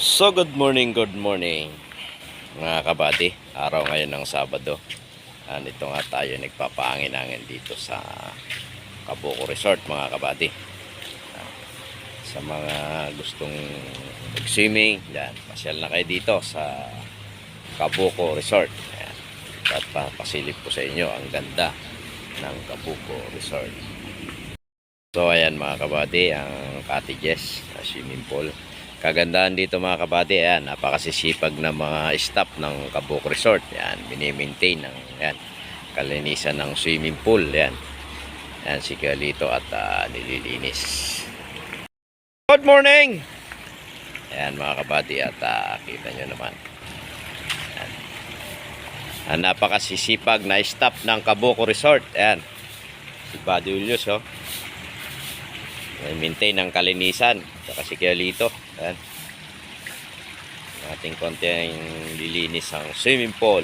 So good morning mga kabady. Araw ngayon ng Sabado. Nito nga tayo nagpapaangin-angin dito sa Kabuko Resort mga kabady. Sa mga gustong mag-swimming, yan, pasyal na kayo dito sa Kabuko Resort. Yan. At papasilip ko sa inyo ang ganda ng Kabuko Resort. So ayan mga kabady, ang cottages, swimming pool. Kagandahan dito mga kabady, ayan, napakasisipag na mga staff ng Kabuko Resort. Yan, mini-maintain ng yan, kalinisan ng swimming pool. Yan, yan si Galito at nililinis. Good morning! Ayan mga kabady, at kita nyo naman. Yan. Ang napakasisipag na staff ng Kabuko Resort. Ayan, si Buddy Julius, oh. Maintain ng kalinisan. Saka si Galito. Ayan. Ating konting lilinis ang swimming pool.